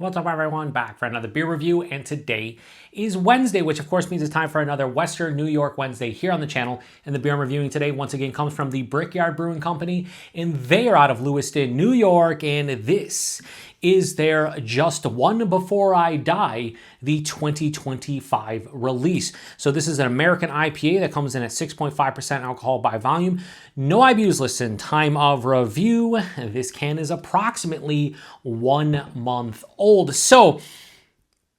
What's up, everyone? Back for another beer review, and today is Wednesday, which of course means it's time for another Western New York Wednesday here on the channel. And the beer I'm reviewing today, once again, comes from the Brickyard Brewing Company, and they are out of Lewiston, New York, and this is their Just One Before I Die, the 2025 release. So this is an American IPA that comes in at 6.5% alcohol by volume. No IBUs listed. Time of review, this can is approximately 1 month old. So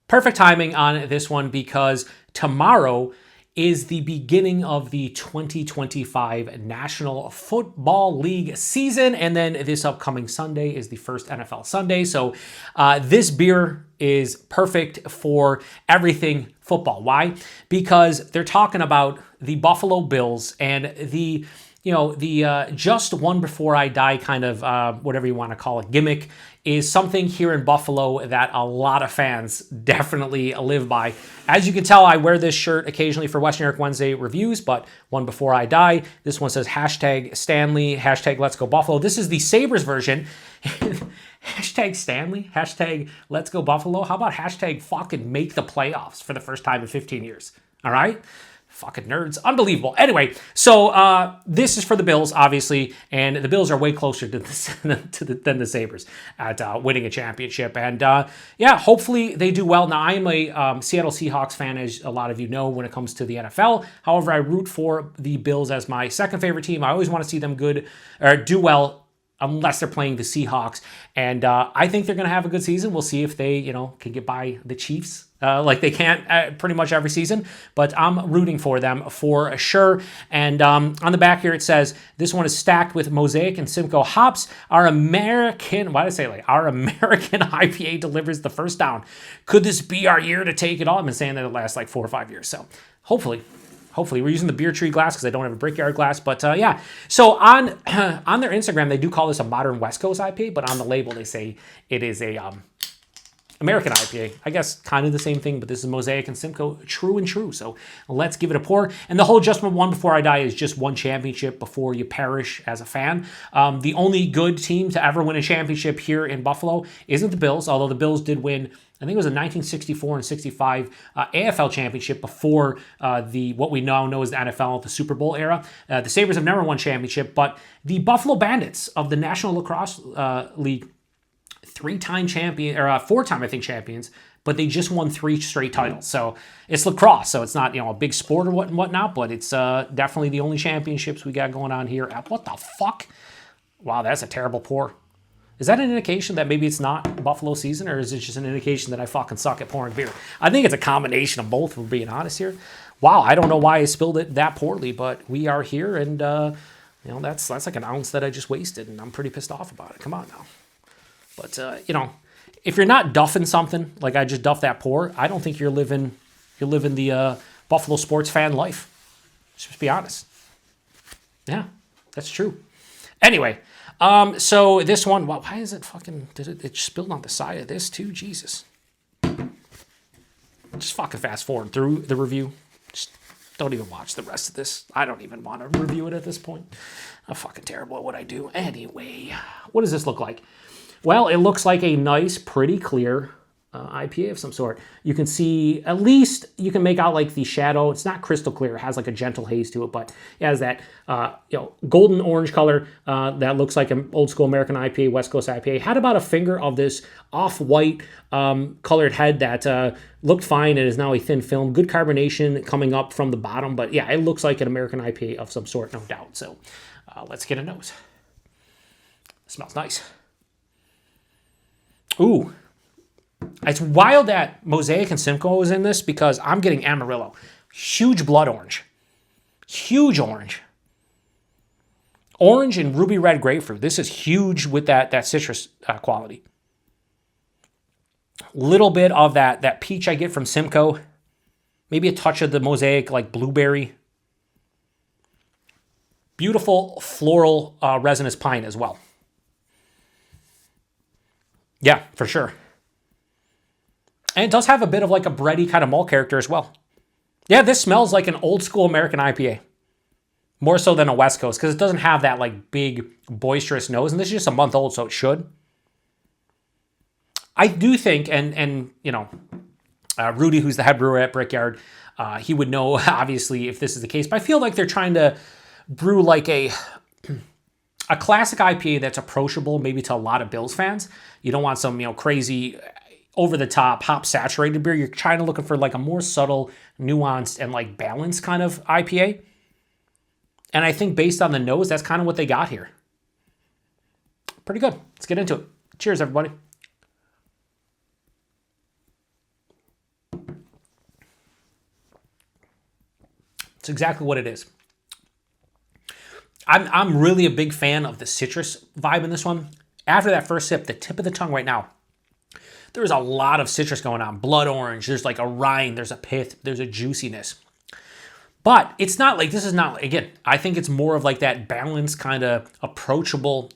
perfect timing on this one because tomorrow is the beginning of the 2025 National Football League season. And then this upcoming Sunday is the first NFL Sunday. So this beer is perfect for everything football. Why? Because they're talking about the Buffalo Bills and the Just One Before I Die kind of whatever you want to call it gimmick is something here in Buffalo that a lot of fans definitely live by. As you can tell, I wear this shirt occasionally for Western New York Wednesday reviews, but One Before I Die. This one says hashtag Stanley, hashtag Let's Go Buffalo. This is the Sabres version. Hashtag Stanley, hashtag Let's Go Buffalo. How about hashtag fucking make the playoffs for the first time in 15 years? All right? Fucking nerds. Unbelievable. Anyway, so this is for the Bills, obviously, and the Bills are way closer to than the Sabres at winning a championship. And yeah, hopefully they do well. Now, I am a Seattle Seahawks fan, as a lot of you know, when it comes to the NFL. However, I root for the Bills as my second favorite team. I always want to see them good or do well unless they're playing the Seahawks. And I think they're going to have a good season. We'll see if they, can get by the Chiefs like they can pretty much every season. But I'm rooting for them for sure. And on the back here, it says, this one is stacked with Mosaic and Simcoe hops. Our American IPA delivers the first down. Could this be our year to take it all? I've been saying that the last 4 or 5 years. So hopefully we're using the beer tree glass because I don't have a Brickyard glass. But yeah, so on their Instagram, they do call this a modern West Coast IPA, but on the label, they say it is a American IPA. I guess kind of the same thing, but this is Mosaic and Simcoe, true and true. So let's give it a pour. And the whole Just One Before I Die is just one championship before you perish as a fan. The only good team to ever win a championship here in Buffalo isn't the Bills, although the Bills did win, I think it was a 1964 and 65 AFL championship before what we now know as the NFL, the Super Bowl era. The Sabres have never won championship, but the Buffalo Bandits of the National Lacrosse League, 3-time champion, or 4-time, I think, champions, but they just won 3 straight titles. So it's lacrosse, so it's not, a big sport or whatnot, but it's definitely the only championships we got going on here. What the fuck? Wow, that's a terrible pour. Is that an indication that maybe it's not Buffalo season, or is it just an indication that I fucking suck at pouring beer? I think it's a combination of both, if we're being honest here. Wow, I don't know why I spilled it that poorly, but we are here, and that's like an ounce that I just wasted, and I'm pretty pissed off about it. Come on now. But if you're not duffing something like I just duffed that pour, I don't think you're living the Buffalo sports fan life. Let's just be honest. Yeah, that's true. Anyway. So this one, well, why is it fucking, it spilled on the side of this too? Jesus. Just fucking fast forward through the review. Just don't even watch the rest of this. I don't even want to review it at this point. I'm fucking terrible at what I do. Anyway, what does this look like? Well, it looks like a nice, pretty clear IPA of some sort. You can see, at least you can make out the shadow. It's not crystal clear. It has a gentle haze to it, but it has that golden orange color that looks like an old school American IPA, West Coast IPA. Had about a finger of this off-white colored head that looked fine and is now a thin film. Good carbonation coming up from the bottom, but yeah, it looks like an American IPA of some sort, no doubt. So let's get a nose. It smells nice. Ooh. It's wild that Mosaic and Simcoe was in this because I'm getting Amarillo. Huge blood orange. Huge orange. Orange and ruby red grapefruit. This is huge with that citrus quality. Little bit of that peach I get from Simcoe. Maybe a touch of the Mosaic, like blueberry. Beautiful floral resinous pine as well. Yeah, for sure. And it does have a bit of a bready kind of malt character as well. Yeah, this smells like an old school American IPA. More so than a West Coast, because it doesn't have that big boisterous nose. And this is just a month old, so it should. I do think, and Rudy, who's the head brewer at Brickyard, he would know, obviously, if this is the case. But I feel like they're trying to brew like a classic IPA that's approachable maybe to a lot of Bills fans. You don't want some, crazy, over-the-top, hop-saturated beer. You're trying to looking for like a more subtle, nuanced, and like balanced kind of IPA. And I think based on the nose, that's kind of what they got here. Pretty good. Let's get into it. Cheers, everybody. It's exactly what it is. I'm really a big fan of the citrus vibe in this one. After that first sip, the tip of the tongue right now, there's a lot of citrus going on. Blood orange, there's like a rind, there's a pith, there's a juiciness. But it's not like, this is not, again, I think it's more of like that balanced kind of approachable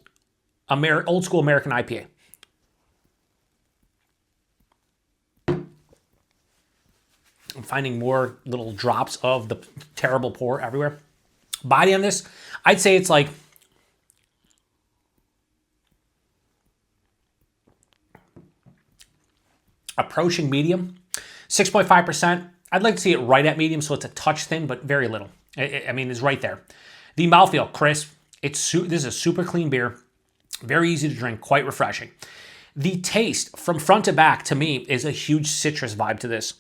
old school American IPA. I'm finding more little drops of the terrible pour everywhere. Body on this, I'd say it's like approaching medium, 6.5%. I'd like to see it right at medium, so it's a touch thin, but very little. I mean, it's right there. The mouthfeel, crisp. This is a super clean beer, very easy to drink, quite refreshing. The taste, from front to back, to me, is a huge citrus vibe to this.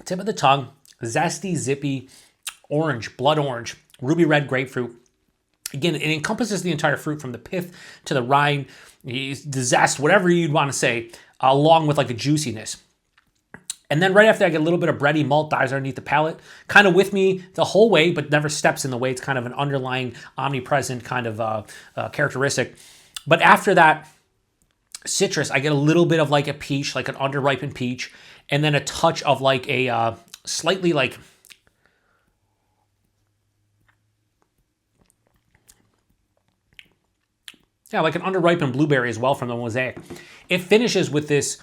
Tip of the tongue, zesty, zippy, orange, blood orange, ruby red grapefruit. Again, it encompasses the entire fruit from the pith to the rind, the zest, whatever you'd want to say, along with like a juiciness. And then right after, I get a little bit of bready malt dives underneath the palate, kind of with me the whole way, but never steps in the way. It's kind of an underlying, omnipresent kind of characteristic. But after that citrus, I get a little bit of like a peach, like an underripened peach, and then a touch of like a slightly like like an underripened blueberry as well from the Mosaic. It finishes with this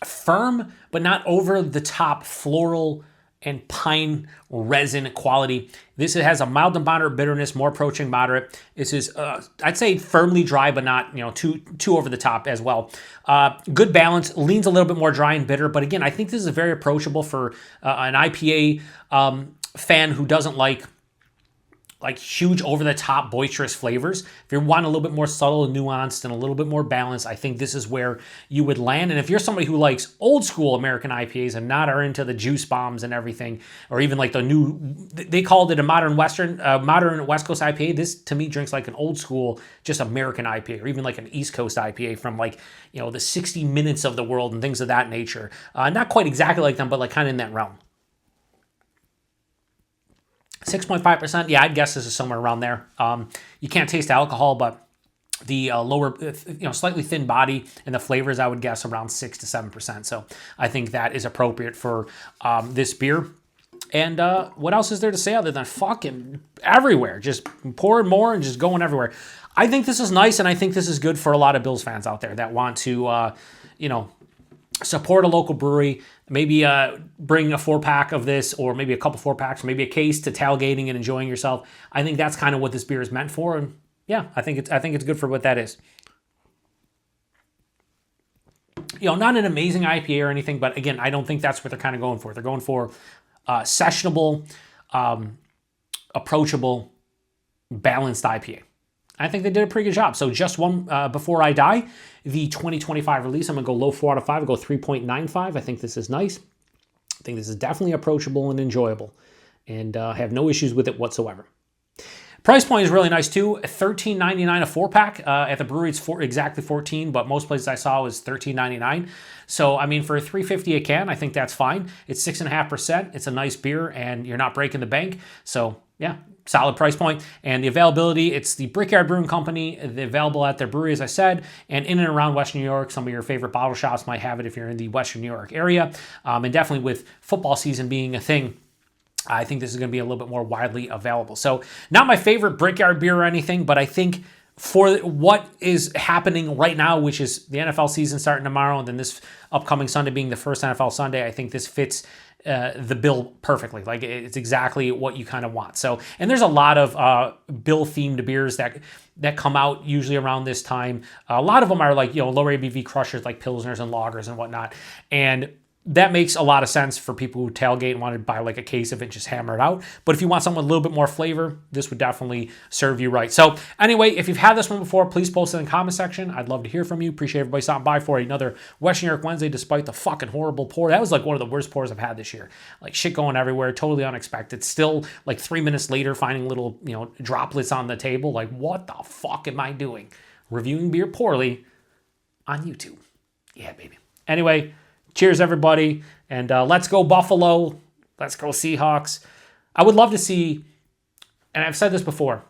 firm, but not over the top floral and pine resin quality. This has a mild to moderate bitterness, more approaching moderate. This is, I'd say, firmly dry, but not too over the top as well. Good balance, leans a little bit more dry and bitter, but again, I think this is very approachable for an IPA fan who doesn't like huge over-the-top boisterous flavors. If you want a little bit more subtle and nuanced and a little bit more balanced, I think this is where you would land. And if you're somebody who likes old school American IPAs and not are into the juice bombs and everything, or even like the new, they called it a modern West Coast IPA. This to me drinks like an old school, just American IPA, or even like an East Coast IPA from like, the 60 Minutes of the world and things of that nature. Not quite exactly like them, but like kind of in that realm. 6.5%, yeah, I'd guess this is somewhere around there. You can't taste alcohol, but the lower, slightly thin body and the flavors, I would guess around 6 to 7%. So I think that is appropriate for this beer. And what else is there to say other than fucking everywhere? Just pouring more and just going everywhere. I think this is nice, and I think this is good for a lot of Bills fans out there that want to, support a local brewery, maybe bring a 4-pack of this, or maybe a couple 4-packs, or maybe a case to tailgating and enjoying yourself. I think that's kind of what this beer is meant for, and yeah, I think it's good for what that is. Not an amazing IPA or anything, but again, I don't think that's what they're kind of going for. They're going for sessionable, approachable, balanced IPA. I think they did a pretty good job. So just one before I die, the 2025 release, I'm going to go low 4 out of 5. I'll go 3.95. I think this is nice. I think this is definitely approachable and enjoyable, and have no issues with it whatsoever. Price point is really nice too. $13.99 a 4-pack. At the brewery, it's exactly 14, but most places I saw was $13.99. So, I mean, for $3.50 a can, I think that's fine. It's 6.5%. It's a nice beer, and you're not breaking the bank. So, yeah, solid price point. And the availability, it's the Brickyard Brewing Company. They're available at their brewery, as I said, and in and around Western New York. Some of your favorite bottle shops might have it if you're in the Western New York area. And definitely with football season being a thing, I think this is going to be a little bit more widely available. So not my favorite Brickyard beer or anything, but I think for what is happening right now, which is the NFL season starting tomorrow, and then this upcoming Sunday being the first NFL Sunday, I think this fits the bill perfectly. Like it's exactly what you kind of want. So, and there's a lot of bill themed beers that come out usually around this time. A lot of them are like, lower ABV crushers like Pilsners and Lagers and whatnot. And that makes a lot of sense for people who tailgate and want to buy like a case of it, just hammer it out. But if you want something with a little bit more flavor, this would definitely serve you right. So anyway, if you've had this one before, please post it in the comment section. I'd love to hear from you. Appreciate everybody stopping by for another Western New York Wednesday, despite the fucking horrible pour. That was like one of the worst pours I've had this year. Like shit going everywhere, totally unexpected. Still like 3 minutes later, finding little, droplets on the table. Like what the fuck am I doing? Reviewing beer poorly on YouTube. Yeah, baby. Anyway, cheers, everybody, and let's go Buffalo. Let's go Seahawks. I would love to see, and I've said this before,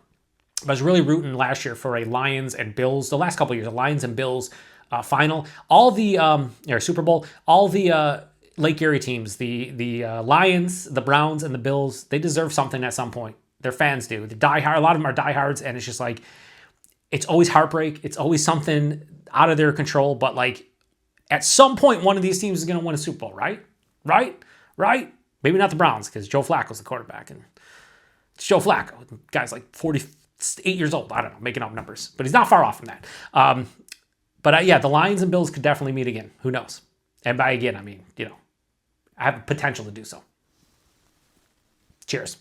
I was really rooting last year for a Lions and Bills, the last couple of years, a Lions and Bills final. All the, Super Bowl, all the Lake Erie teams, the Lions, the Browns, and the Bills, they deserve something at some point. Their fans do. The diehard, a lot of them are diehards, and it's just like, it's always heartbreak. It's always something out of their control, but like, at some point, one of these teams is going to win a Super Bowl, right? Right? Maybe not the Browns, because Joe Flacco's the quarterback. And it's Joe Flacco. The guy's like 48 years old. I don't know, making up numbers. But he's not far off from that. But the Lions and Bills could definitely meet again. Who knows? And by again, I mean, I have potential to do so. Cheers.